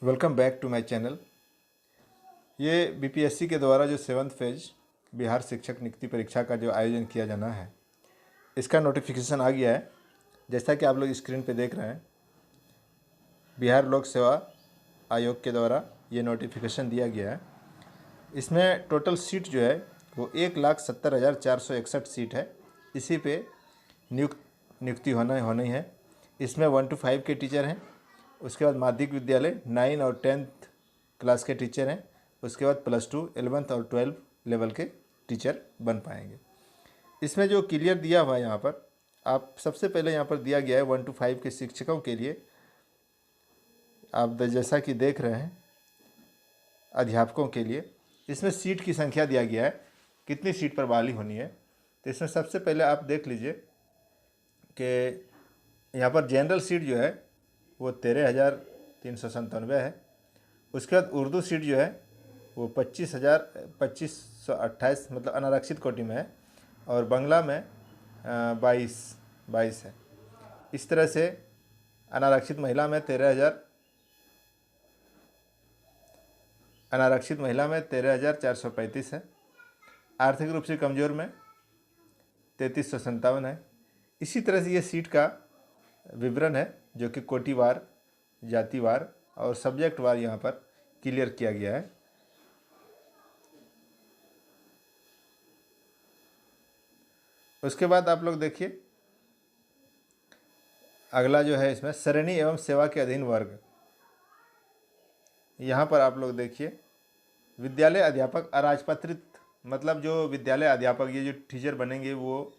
Welcome back to my channel. ये BPSC के द्वारा जो 7th फेज बिहार शिक्षक नियुक्ति परीक्षा का जो आयोजन किया जाना है, इसका नोटिफिकेशन आ गया है। जैसा कि आप लोग स्क्रीन पे देख रहे हैं, बिहार लोक सेवा आयोग के द्वारा ये नोटिफिकेशन दिया गया है। इसमें टोटल सीट जो है वो 1,70,461 सीट है। इसी पे नियुक्ति होनी है। इसमें 1 to 5 के टीचर हैं। उसके बाद माध्यमिक विद्यालय 9 और 10th क्लास के टीचर हैं। उसके बाद +2, 11th और 12 लेवल के टीचर बन पाएंगे। इसमें जो क्लियर दिया हुआ है यहाँ पर, आप सबसे पहले यहाँ पर दिया गया है 1 to 5 के शिक्षकों के लिए। आप जैसा कि देख रहे हैं, अध्यापकों के लिए इसमें सीट की संख्या दिया गया है, कितनी सीट पर बहाली होनी है। तो इसमें सबसे पहले आप देख लीजिए कि यहाँ पर जनरल सीट जो है वो 13,397 है। उसके बाद उर्दू सीट जो है वो 25,28 मतलब अनारक्षित कोटि में है, और बांग्ला में 22 है। इस तरह से अनारक्षित महिला में 13,435 है। आर्थिक रूप से कमज़ोर में 3,357 है। इसी तरह से ये सीट का विवरण है जो कि कोटिवार, जातिवार और सब्जेक्ट वार यहाँ पर क्लियर किया गया है। उसके बाद आप लोग देखिए, अगला जो है इसमें श्रेणी एवं सेवा के अधीन वर्ग। यहाँ पर आप लोग देखिए, विद्यालय अध्यापक अराजपत्रित, मतलब जो विद्यालय अध्यापक, ये जो टीचर बनेंगे वो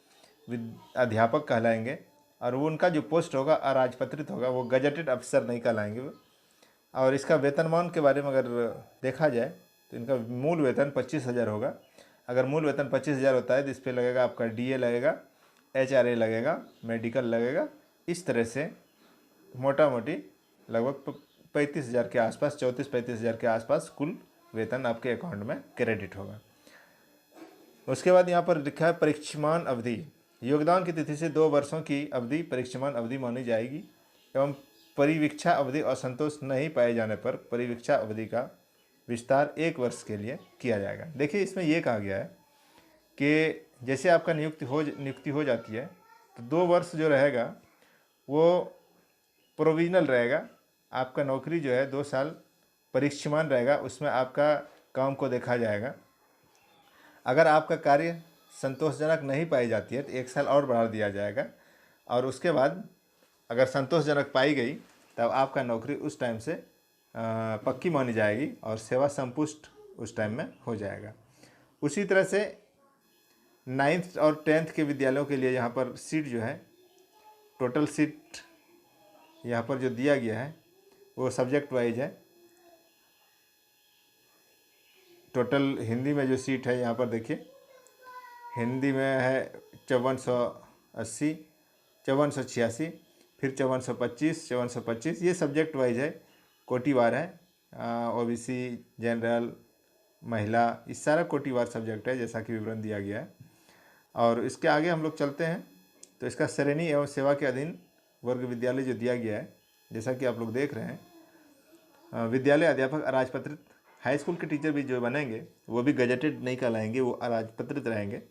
अध्यापक कहलाएंगे, और वो उनका जो पोस्ट होगा अराजपत्रित होगा, वो गजटेड अफसर नहीं कहलाएंगे वो। और इसका वेतनमान के बारे में अगर देखा जाए तो इनका मूल वेतन 25,000 होगा। अगर मूल वेतन 25,000 होता है तो इस पर लगेगा आपका डीए लगेगा, एचआरए लगेगा, मेडिकल लगेगा। इस तरह से मोटा मोटी लगभग 35,000 के आसपास, 34-35,000 के आसपास कुल वेतन आपके अकाउंट में क्रेडिट होगा। उसके बाद यहाँ पर लिखा है परीक्षमान अवधि। योगदान की तिथि से 2 वर्षों की अवधि परीक्षमान अवधि मानी जाएगी, एवं परिवीक्षा अवधि असंतोष नहीं पाए जाने पर परिवीक्षा अवधि का विस्तार 1 वर्ष के लिए किया जाएगा। देखिए, इसमें यह कहा गया है कि जैसे आपका नियुक्ति हो जाती है तो 2 वर्ष जो रहेगा वो प्रोविजनल रहेगा। आपका नौकरी जो है 2 साल परीक्षमान रहेगा, उसमें आपका काम को देखा जाएगा। अगर आपका कार्य संतोषजनक नहीं पाई जाती है तो 1 साल और बढ़ा दिया जाएगा, और उसके बाद अगर संतोषजनक पाई गई तब आपका नौकरी उस टाइम से पक्की मानी जाएगी और सेवा संपुष्ट उस टाइम में हो जाएगा। उसी तरह से 9th और 10th के विद्यालयों के लिए यहाँ पर सीट जो है, टोटल सीट यहाँ पर जो दिया गया है वो सब्जेक्ट वाइज है। टोटल हिंदी में जो सीट है यहाँ पर देखिए, हिंदी में है 5480, 5486, फिर 5425, 5425। ये सब्जेक्ट वाइज है, कोटिवार है। ओबीसी, जनरल, महिला, इस सारा कोटिवार सब्जेक्ट है जैसा कि विवरण दिया गया है। और इसके आगे हम लोग चलते हैं तो इसका श्रेणी एवं सेवा के अधीन वर्ग विद्यालय जो दिया गया है, जैसा कि आप लोग देख रहे हैं, विद्यालय अध्यापक अराजपत्रित। हाई स्कूल के टीचर भी जो बनेंगे वो भी गजटेड नहीं कहलाएंगे, वो अराजपत्रित रहेंगे,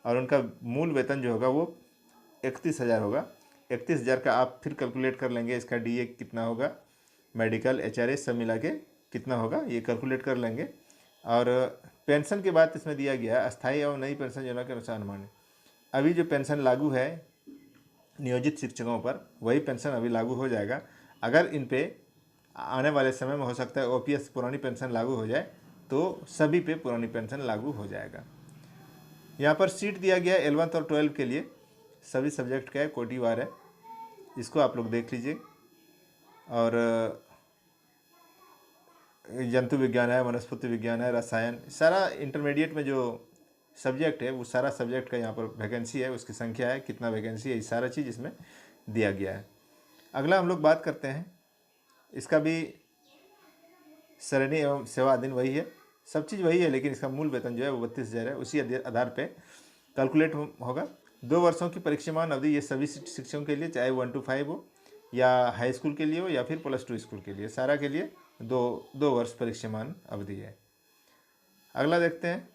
और उनका मूल वेतन जो होगा वो 31,000 होगा। 31,000 का आप फिर कैलकुलेट कर लेंगे, इसका डीए कितना होगा, मेडिकल, एचआरए सब मिला के कितना होगा ये कैलकुलेट कर लेंगे। और पेंशन के बाद इसमें दिया गया है अस्थायी एवं नई पेंशन योजना के अनुसार अनुमानित। अभी जो पेंशन लागू है नियोजित शिक्षकों पर, वही पेंशन अभी लागू हो जाएगा। अगर इन पे आने वाले समय में हो सकता है ओपीएस पुरानी पेंशन लागू हो जाए तो सभी पे पुरानी पेंशन लागू हो जाएगा। यहाँ पर सीट दिया गया है 11th और 12 के लिए, सभी सब्जेक्ट का है, कोटिवार है। इसको आप लोग देख लीजिए। और जंतु विज्ञान है, वनस्पति विज्ञान है, रसायन, सारा इंटरमीडिएट में जो सब्जेक्ट है वो सारा सब्जेक्ट का यहाँ पर वैकेंसी है, उसकी संख्या है, कितना वैकेंसी है, ये सारा चीज़ इसमें दिया गया है। अगला हम लोग बात करते हैं, इसका भी श्रेणी एवं सेवा अधीन वही है, सब चीज़ वही है, लेकिन इसका मूल वेतन जो है वो 32,000 है। उसी आधार पे कैलकुलेट होगा। 2 वर्षों की परीक्षामान अवधि ये सभी शिक्षकों के लिए, चाहे 1 to 5 हो या हाई स्कूल के लिए हो या फिर +2 स्कूल के लिए, सारा के लिए दो वर्ष परीक्षामान अवधि है। अगला देखते हैं।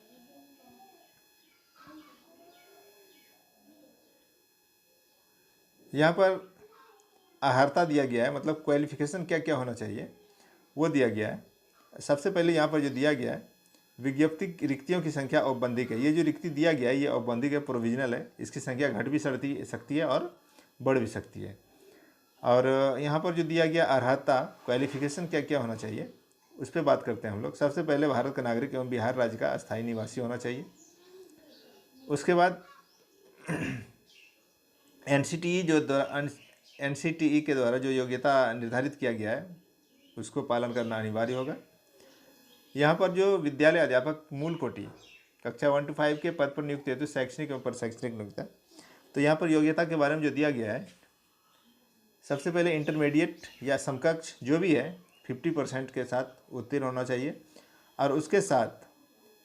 यहाँ पर अर्हता दिया गया है, मतलब क्वालिफिकेशन क्या क्या होना चाहिए वो दिया गया है। सबसे पहले यहाँ पर जो दिया गया है, विज्ञप्ति रिक्तियों की संख्या औपबंधिक है। ये जो रिक्ति दिया गया है ये औपबंधिक है, प्रोविजनल है। इसकी संख्या घट भी सकती है और बढ़ भी सकती है। और यहाँ पर जो दिया गया अर्हता क्वालिफिकेशन क्या क्या होना चाहिए उस पर बात करते हैं हम लोग। सबसे पहले भारत का नागरिक एवं बिहार राज्य का अस्थायी निवासी होना चाहिए। उसके बाद एनसीटीई के द्वारा जो योग्यता निर्धारित किया गया है उसको पालन करना अनिवार्य होगा। यहाँ पर जो विद्यालय अध्यापक मूल कोटि कक्षा 1 से 5 के पद पर नियुक्त हेतु शैक्षणिक एवं शैक्षणिक नियुक्ता, तो यहाँ पर योग्यता के बारे में जो दिया गया है, सबसे पहले इंटरमीडिएट या समकक्ष जो भी है 50% के साथ उत्तीर्ण होना चाहिए। और उसके साथ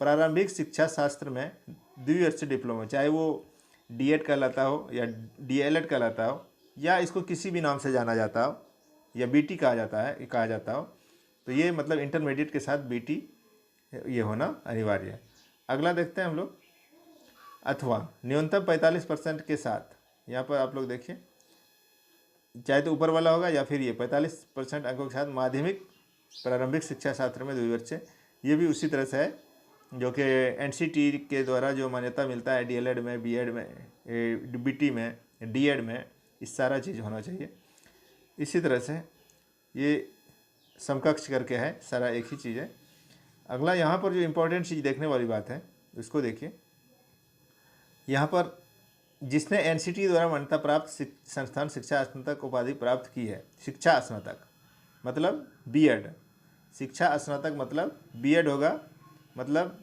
प्रारंभिक शिक्षा शास्त्र में द्विवर्षीय डिप्लोमा, चाहे वो डीएड कहलाता हो या डीएलएड कहलाता हो या इसको किसी भी नाम से जाना जाता हो या बीटी कहा जाता हो, तो ये मतलब इंटरमीडिएट के साथ बीटी ये होना अनिवार्य है। अगला देखते हैं हम लोग। अथवा न्यूनतम 45% के साथ, यहाँ पर आप लोग देखिए, चाहे तो ऊपर वाला होगा या फिर ये 45% अंकों के साथ माध्यमिक प्रारंभिक शिक्षा शास्त्र में द्विवर्षीय, ये भी उसी तरह से है जो कि एनसीटी के द्वारा जो मान्यता मिलता है डीएलएड में, बीएड में, बीटी में, डीएड में, इस सारा चीज़ होना चाहिए। इसी तरह से ये समकक्ष करके है, सारा एक ही चीज़ है। अगला यहाँ पर जो इम्पोर्टेंट चीज़ देखने वाली बात है उसको देखिए। यहाँ पर जिसने एनसीटी द्वारा मान्यता प्राप्त संस्थान शिक्षा स्नातक उपाधि प्राप्त की है, शिक्षा स्नातक मतलब बीएड, शिक्षा स्नातक मतलब बीएड होगा, मतलब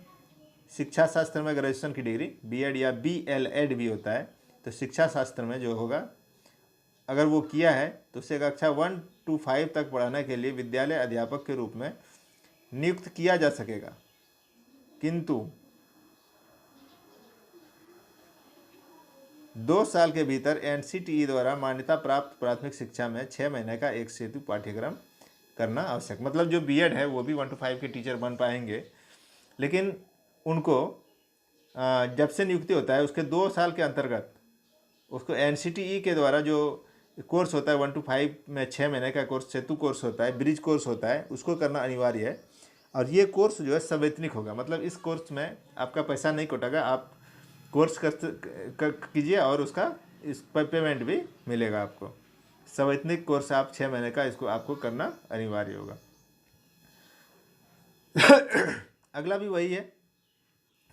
शिक्षा शास्त्र में ग्रेजुएशन की डिग्री, बीएड या बीएलएड भी होता है। तो शिक्षा शास्त्र में जो होगा अगर वो किया है तो उसे कक्षा 1 से 5 तक पढ़ाने के लिए विद्यालय अध्यापक के रूप में नियुक्त किया जा सकेगा। किंतु 2 साल के भीतर एनसीटीई द्वारा मान्यता प्राप्त प्राथमिक शिक्षा में 6 महीने का एक सेतु पाठ्यक्रम करना आवश्यक। मतलब जो बीएड है वो भी 1 से 5 के टीचर बन पाएंगे, लेकिन उनको जब से नियुक्ति होता है उसके 2 साल के अंतर्गत उसको एनसीटीई के द्वारा जो कोर्स होता है 1 से 5 में 6 महीने का कोर्स, सेतु कोर्स होता है, ब्रिज कोर्स होता है, उसको करना अनिवार्य है। और ये कोर्स जो है सवैतनिक होगा, मतलब इस कोर्स में आपका पैसा नहीं कटेगा, आप कोर्स कीजिए और उसका इस पर पेमेंट भी मिलेगा आपको। सवैतनिक कोर्स आप 6 महीने का इसको आपको करना अनिवार्य होगा। अगला भी वही है,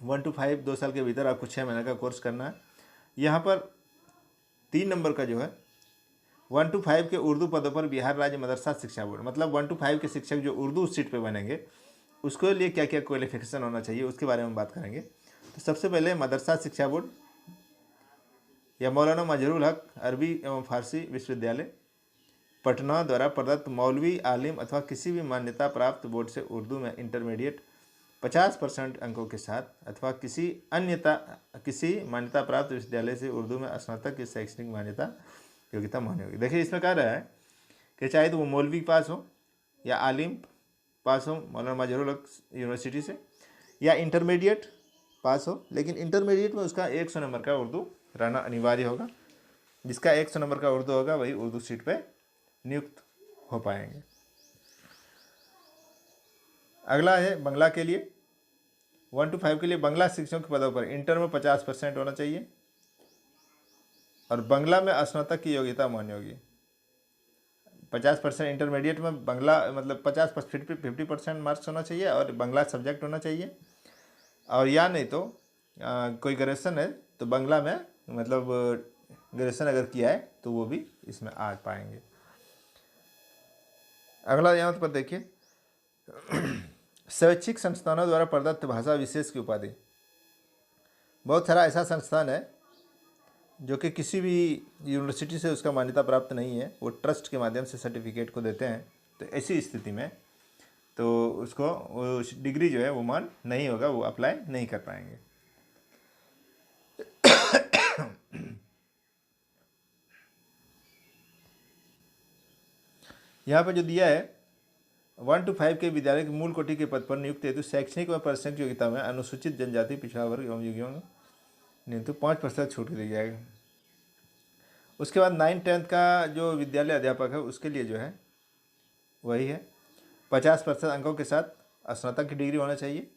1 से 5 2 साल के भीतर आपको 6 महीने का कोर्स करना है। यहाँ पर 3 नंबर का जो है 1 से 5 के उर्दू पदों पर बिहार राज्य मदरसा शिक्षा बोर्ड, मतलब 1 से 5 के शिक्षक जो उर्दू सीट पे बनेंगे उसके लिए क्या क्या क्वालिफिकेशन होना चाहिए उसके बारे में बात करेंगे। तो सबसे पहले मदरसा शिक्षा बोर्ड या मौलाना मजहरूल हक अरबी एवं फारसी विश्वविद्यालय पटना द्वारा प्रदत्त मौलवी आलिम अथवा किसी भी मान्यता प्राप्त बोर्ड से उर्दू में इंटरमीडिएट 50% अंकों के साथ अथवा किसी मान्यता प्राप्त विश्वविद्यालय से उर्दू में स्नातक की शैक्षणिक मान्यता योग्यता मान्य होगी। देखिए इसमें कह रहा है कि चाहे तो वो मौलवी पास हो या आलिम पास हो मौलाना मजहरूल हक यूनिवर्सिटी से, या इंटरमीडिएट पास हो, लेकिन इंटरमीडिएट में उसका 100 नंबर का उर्दू रहना अनिवार्य होगा। जिसका 100 नंबर का उर्दू होगा वही उर्दू सीट पे नियुक्त हो पाएंगे। अगला है बंगला के लिए 1 से 5 के लिए बंगला शिक्षकों के पदों पर इंटर में 50% होना चाहिए और बंगला में स्नातक की योग्यता मान्य होगी। 50% इंटरमीडिएट में बंगला मतलब 50% मार्क्स होना चाहिए और बंगला सब्जेक्ट होना चाहिए, और या नहीं तो कोई ग्रेजुएशन है तो बंगला में मतलब ग्रेजुएशन अगर किया है तो वो भी इसमें आ पाएंगे। अगला यहाँ पर देखिए शैक्षिक संस्थानों द्वारा प्रदत्त भाषा विशेष की उपाधि। बहुत सारा ऐसा संस्थान है जो कि किसी भी यूनिवर्सिटी से उसका मान्यता प्राप्त नहीं है, वो ट्रस्ट के माध्यम से सर्टिफिकेट को देते हैं। तो ऐसी स्थिति में तो उसको वो डिग्री जो है वो मान नहीं होगा, वो अप्लाई नहीं कर पाएंगे। यहाँ पे जो दिया है 1 to 5 के विद्यालय के मूल कोटि के पद पर नियुक्त हेतु शैक्षणिक व प्रशैक्षणिक योग्यता में अनुसूचित जनजाति पिछड़ा वर्ग एवं योग्यों को न्यूनतम 5% छूट दी जाएगी। उसके बाद 9-10 का जो विद्यालय अध्यापक है उसके लिए जो है वही है 50% अंकों के साथ स्नातक की डिग्री होना चाहिए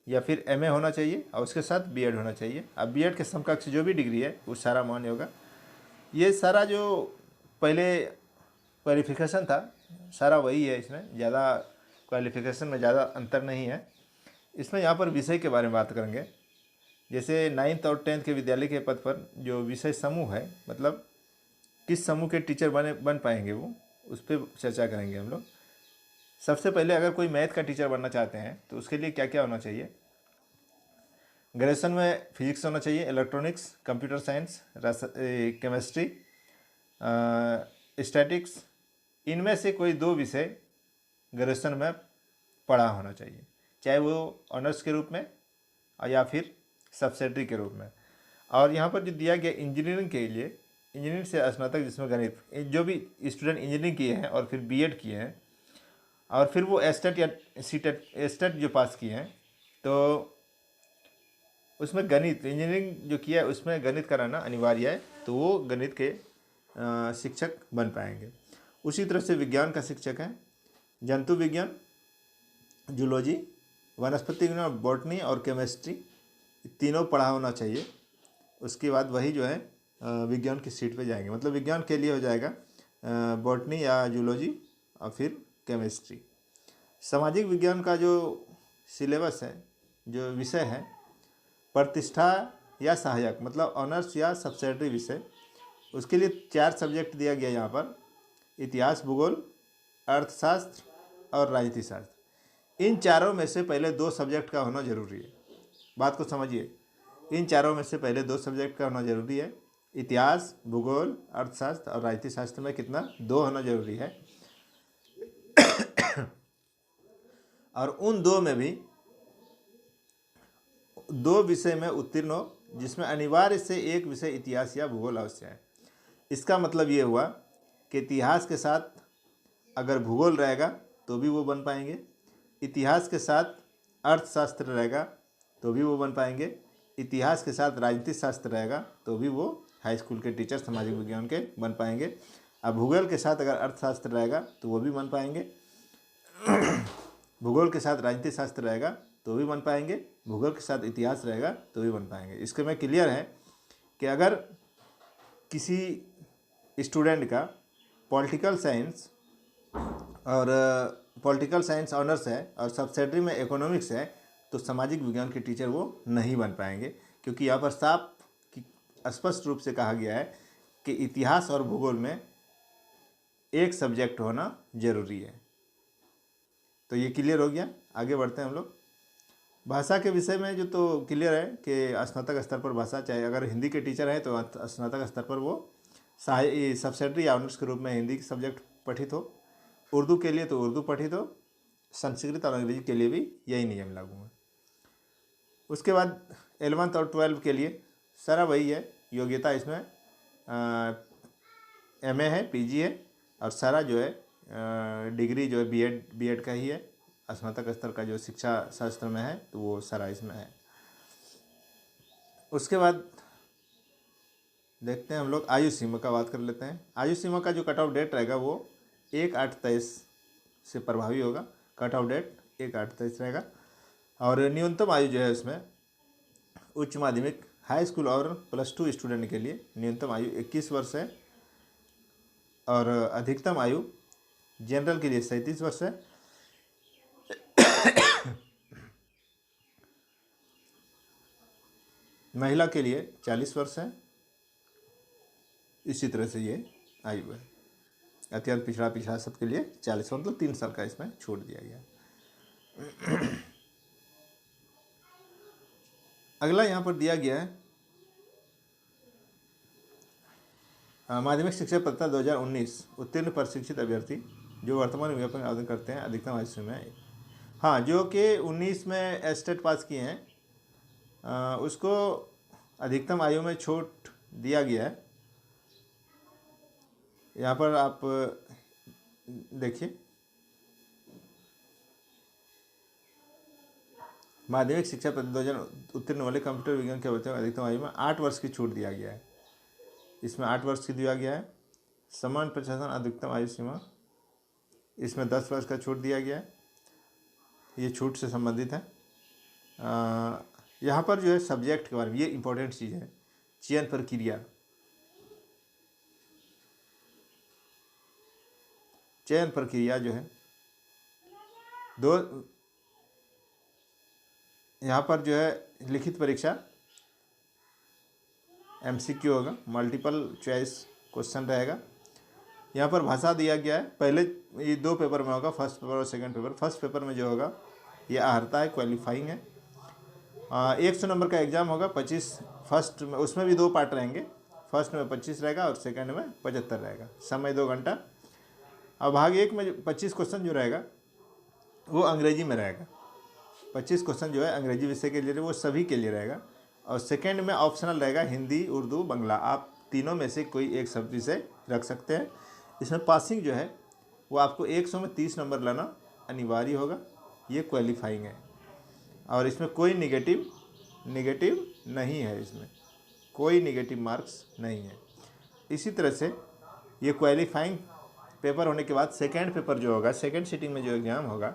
या फिर एमए होना चाहिए और उसके साथ बीएड होना चाहिए। अब बीएड के समकक्ष जो भी डिग्री है वो सारा मान्य होगा। ये सारा जो पहले क्वालिफिकेशन था सारा वही है, इसमें ज़्यादा क्वालिफिकेशन में ज़्यादा अंतर नहीं है। इसमें यहाँ पर विषय के बारे में बात करेंगे। जैसे 9th और 10th के विद्यालय के पद पर जो विषय समूह है, मतलब किस समूह के टीचर बन पाएंगे वो, उस पर चर्चा करेंगे हम लोग। सबसे पहले अगर कोई मैथ का टीचर बनना चाहते हैं तो उसके लिए क्या क्या होना चाहिए। ग्रेजुएशन में फिजिक्स होना चाहिए, electronics, computer science, chemistry, statics, इनमें से कोई 2 विषय ग्रेजुएशन में पढ़ा होना चाहिए, चाहे वो ऑनर्स के रूप में या फिर सब्सिडरी के रूप में। और यहाँ पर जो दिया गया इंजीनियरिंग के लिए, इंजीनियरिंग से स्नातक जिसमें गणित, जो भी स्टूडेंट इंजीनियरिंग किए हैं और फिर बीएड किए हैं और फिर वो एस्टेट या एस्टेट जो पास किए हैं तो उसमें गणित, इंजीनियरिंग जो किया है उसमें गणित कराना अनिवार्य है, तो वो गणित के शिक्षक बन पाएंगे। उसी तरह से विज्ञान का शिक्षक है, जंतु विज्ञान, जूलॉजी, वनस्पति विज्ञान, बॉटनी और केमिस्ट्री, तीनों पढ़ा होना चाहिए। उसके बाद वही जो है विज्ञान की सीट पे जाएंगे, मतलब विज्ञान के लिए हो जाएगा बॉटनी या जूलॉजी और फिर केमिस्ट्री। सामाजिक विज्ञान का जो सिलेबस है, जो विषय है, प्रतिष्ठा या सहायक, मतलब ऑनर्स या सब्सिडरी विषय, उसके लिए 4 सब्जेक्ट दिया गया यहाँ पर, इतिहास, भूगोल, अर्थशास्त्र और राजनीति शास्त्र। इन चारों में से पहले 2 सब्जेक्ट का होना जरूरी है। बात को समझिए, इन चारों में से पहले 2 सब्जेक्ट का होना जरूरी है। इतिहास, भूगोल, अर्थशास्त्र और राजनीति शास्त्र में कितना, 2 होना जरूरी है। और उन 2 में भी 2 विषय में उत्तीर्ण हो, जिसमें अनिवार्य से एक विषय इतिहास या भूगोल अवश्य है। इसका मतलब ये हुआ कि इतिहास के साथ अगर भूगोल रहेगा तो भी वो बन पाएंगे, इतिहास के साथ अर्थशास्त्र रहेगा तो भी वो बन पाएंगे, इतिहास के साथ राजनीतिक शास्त्र रहेगा तो भी वो हाई स्कूल के टीचर सामाजिक विज्ञान के बन पाएंगे। अब भूगोल के साथ अगर अर्थशास्त्र रहेगा तो वो भी बन पाएंगे, भूगोल के साथ राजनीतिक शास्त्र रहेगा तो भी बन पाएंगे, भूगोल के साथ इतिहास रहेगा तो भी बन पाएंगे। इसके में क्लियर है कि अगर किसी स्टूडेंट का पॉलिटिकल साइंस ऑनर्स है और सब्सिडरी में इकोनॉमिक्स है तो सामाजिक विज्ञान के टीचर वो नहीं बन पाएंगे, क्योंकि यहाँ पर साफ स्पष्ट रूप से कहा गया है कि इतिहास और भूगोल में एक सब्जेक्ट होना जरूरी है। तो ये क्लियर हो गया। आगे बढ़ते हैं हम लोग। भाषा के विषय में जो तो क्लियर है कि स्नातक स्तर पर भाषा, चाहे अगर हिंदी के टीचर हैं तो स्नातक स्तर पर वो सब्सिडरी या ऑनर्स के रूप में हिंदी सब्जेक्ट पठित हो, उर्दू के लिए तो उर्दू पठित हो, संस्कृत और अंग्रेजी के लिए भी यही नियम लागू है। उसके बाद 11th और 12th के लिए सारा वही है, योग्यता इसमें एमए है, पीजी है और सारा जो है डिग्री जो है बीएड का ही है। स्नातक स्तर का जो शिक्षा शास्त्र में है तो वो सारा इसमें है। उसके बाद देखते हैं हम लोग आयु सीमा का बात कर लेते हैं। आयु सीमा का जो कट ऑफ डेट रहेगा वो 1/8/23 से प्रभावी होगा। कट ऑफ डेट 1/8/23 रहेगा। और न्यूनतम आयु जो है उसमें उच्च माध्यमिक, हाई स्कूल और +2 स्टूडेंट के लिए न्यूनतम आयु 21 वर्ष है और अधिकतम आयु जनरल के लिए 37 वर्ष है। महिला के लिए 40 वर्ष है। इसी तरह से ये आयु है। अत्यंत पिछड़ा सबके लिए 40, मतलब 3 साल का इसमें छूट दिया गया। अगला यहाँ पर दिया गया है माध्यमिक शिक्षक पात्रता 2019 उत्तीर्ण प्रशिक्षित अभ्यर्थी जो वर्तमान विज्ञापन में आवेदन करते हैं अधिकतम आयु सीमा, हाँ, जो कि 19 में एस्टेट पास किए हैं उसको अधिकतम आयु में छूट दिया गया है। यहाँ पर आप देखिए माध्यमिक शिक्षा प्रतियोजन उत्तीर्ण वाले कंप्यूटर विज्ञान के बच्चों को अधिकतम आयु में 8 वर्ष की छूट दिया गया है। इसमें 8 वर्ष की दिया गया है। समान प्रशासन अधिकतम आयु सीमा, इसमें 10 वर्ष का छूट दिया गया है। ये छूट से संबंधित है। यहाँ पर जो है सब्जेक्ट के बारे में, ये इंपॉर्टेंट चीज़ है। चयन प्रक्रिया, चयन प्रक्रिया जो है दो, यहाँ पर जो है लिखित परीक्षा MCQ होगा, मल्टीपल चॉइस क्वेश्चन रहेगा। यहाँ पर भाषा दिया गया है। पहले ये 2 पेपर में होगा, फर्स्ट पेपर और सेकंड पेपर। फर्स्ट पेपर में जो होगा ये अर्हता है, क्वालिफाइंग है। 100 नंबर का एग्ज़ाम होगा। 25 फर्स्ट में, उसमें भी 2 पार्ट रहेंगे। फर्स्ट में 25 रहेगा और सेकंड में 75 रहेगा। समय 2 घंटा। अब भाग 1 में 25 क्वेश्चन जो रहेगा वो अंग्रेजी में रहेगा। 25 क्वेश्चन जो है अंग्रेजी विषय के लिए, वो सभी के लिए रहेगा। और सेकंड में ऑप्शनल रहेगा हिंदी, उर्दू, बांग्ला। आप तीनों में से कोई एक सब विषय रख सकते हैं। इसमें पासिंग जो है वो आपको 100 में 30 नंबर लाना अनिवार्य होगा। ये क्वालिफाइंग है। और इसमें कोई निगेटिव नहीं है, इसमें कोई निगेटिव मार्क्स नहीं है। इसी तरह से ये क्वालिफाइंग पेपर होने के बाद सेकेंड पेपर जो होगा, सेकेंड सिटिंग में जो एग्ज़ाम होगा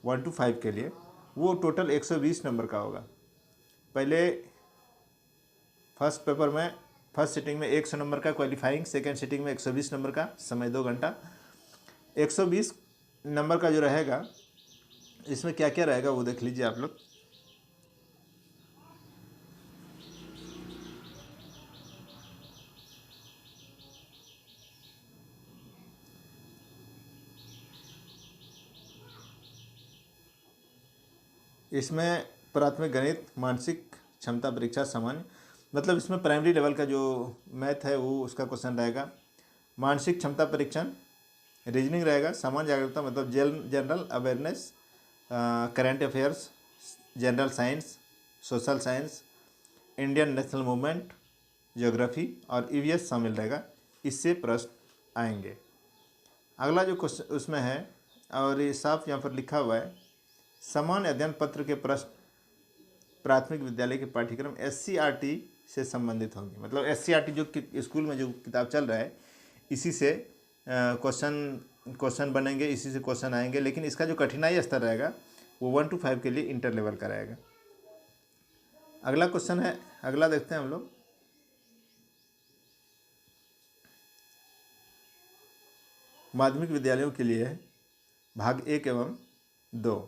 1 to 5 के लिए, वो टोटल 120 नंबर का होगा। पहले फर्स्ट पेपर में, फर्स्ट सिटिंग में 100 नंबर का क्वालिफाइंग, सेकेंड सिटिंग में 120 नंबर का, समय 2 घंटा। 120 नंबर का जो रहेगा, इसमें क्या क्या रहेगा वो देख लीजिए आप लोग। इसमें प्राथमिक गणित, मानसिक क्षमता परीक्षा सामान्य, मतलब इसमें प्राइमरी लेवल का जो मैथ है वो उसका क्वेश्चन रहेगा। मानसिक क्षमता परीक्षण, रीजनिंग रहेगा। सामान्य जागरूकता मतलब general awareness, current affairs, general science, social science, Indian national movement, geography और EVS शामिल रहेगा। इससे प्रश्न आएंगे। अगला जो क्वेश्चन उसमें है, और ये साफ यहाँ पर लिखा हुआ है, सामान्य अध्ययन पत्र के प्रश्न प्राथमिक विद्यालय के पाठ्यक्रम SCRT से संबंधित होंगे। मतलब SCRT जो स्कूल में जो किताब चल रहा है, इसी से क्वेश्चन बनेंगे, इसी से क्वेश्चन आएंगे। लेकिन इसका जो कठिनाई स्तर रहेगा वो 1 to 5 के लिए इंटर लेवल का रहेगा। अगला क्वेश्चन है, अगला देखते हैं हम लोग। माध्यमिक विद्यालयों के लिए है, भाग 1 एवं 2।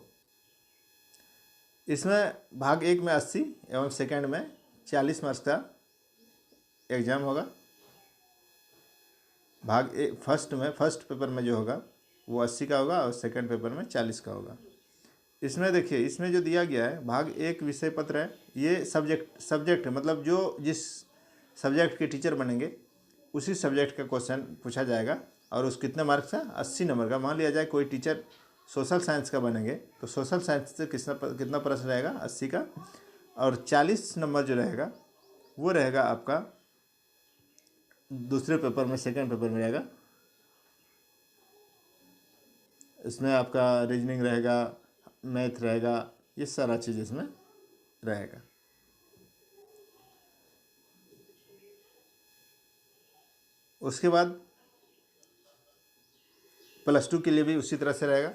इसमें भाग 1 में 80 एवं सेकंड में 40 मार्क्स का एग्ज़ाम होगा। भाग फर्स्ट पेपर में जो होगा वो 80 का होगा और सेकंड पेपर में 40 का होगा। इसमें देखिए, इसमें जो दिया गया है, भाग 1 विषय पत्र है। ये सब्जेक्ट मतलब जो जिस सब्जेक्ट के टीचर बनेंगे उसी सब्जेक्ट का क्वेश्चन पूछा जाएगा। और उस कितने मार्क्स का, 80 नंबर का। मान लिया जाए कोई टीचर सोशल साइंस का बनेंगे तो सोशल साइंस से कितना प्रश्न रहेगा, 80 का। और 40 नंबर जो रहेगा वो रहेगा आपका दूसरे पेपर में, सेकंड पेपर में रहेगा। इसमें आपका रीजनिंग रहेगा, मैथ रहेगा, ये सारा चीज़ इसमें रहेगा। उसके बाद +2 के लिए भी उसी तरह से रहेगा।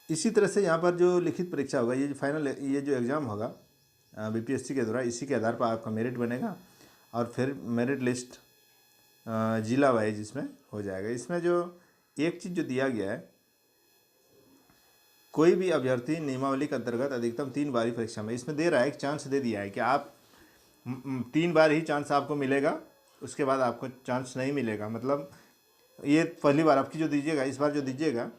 इसी तरह से यहाँ पर जो लिखित परीक्षा होगा, ये जो फाइनल, ये जो एग्ज़ाम होगा BPSC के द्वारा, इसी के आधार पर आपका मेरिट बनेगा। और फिर मेरिट लिस्ट जिला वाइज इसमें हो जाएगा। इसमें जो एक चीज़ जो दिया गया है, कोई भी अभ्यर्थी नियमावली के अंतर्गत अधिकतम 3 बार ही परीक्षा में, इसमें दे रहा है, एक चांस दे दिया है कि आप 3 बार ही चांस आपको मिलेगा, उसके बाद आपको चांस नहीं मिलेगा। मतलब ये पहली बार आपकी जो दीजिएगा, इस बार जो दीजिएगा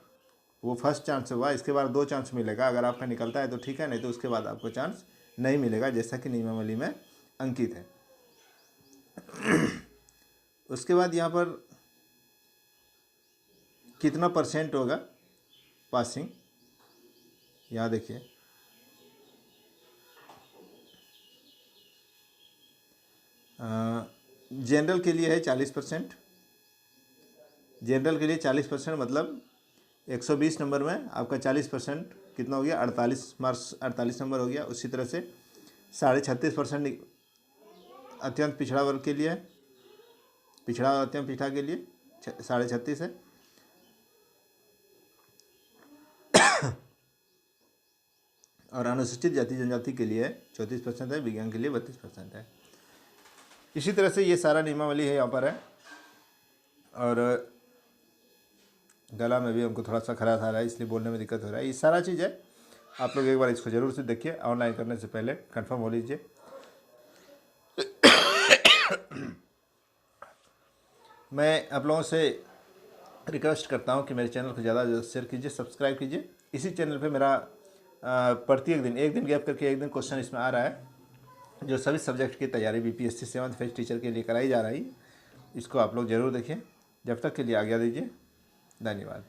वो फर्स्ट चांस हुआ, इसके बाद 2 चांस मिलेगा। अगर आपका निकलता है तो ठीक है, नहीं तो उसके बाद आपको चांस नहीं मिलेगा, जैसा कि नियमावली में अंकित है। उसके बाद यहाँ पर कितना % होगा पासिंग, यहाँ देखिए, जनरल के लिए है 40%। जनरल के लिए 40% मतलब 120 नंबर में आपका 40% कितना हो गया, 48 मार्क्स, 48 नंबर हो गया। उसी तरह से 36.5% अत्यंत पिछड़ा वर्ग के लिए है, पिछड़ा और अत्यंत पिछड़ा के लिए 36.5 है। और अनुसूचित जाति जनजाति के लिए 34% है, विज्ञान के लिए 32% है। इसी तरह से ये सारा नियमावली है यहाँ पर है। और गला में भी हमको थोड़ा सा खराश आ रहा है, इसलिए बोलने में दिक्कत हो रहा है। ये सारा चीज़ है, आप लोग एक बार इसको ज़रूर से देखिए, ऑनलाइन करने से पहले कंफर्म हो लीजिए। मैं आप लोगों से रिक्वेस्ट करता हूँ कि मेरे चैनल को ज़्यादा शेयर कीजिए, सब्सक्राइब कीजिए। इसी चैनल पे मेरा प्रत्येक दिन, एक दिन गैप करके एक दिन क्वेश्चन इसमें आ रहा है, जो सभी सब्जेक्ट की तैयारी बीपीएससी 7th फेज टीचर के लिए कराई जा रही है। इसको आप लोग ज़रूर देखें। जब तक के लिए आज्ञा दीजिए, धन्यवाद।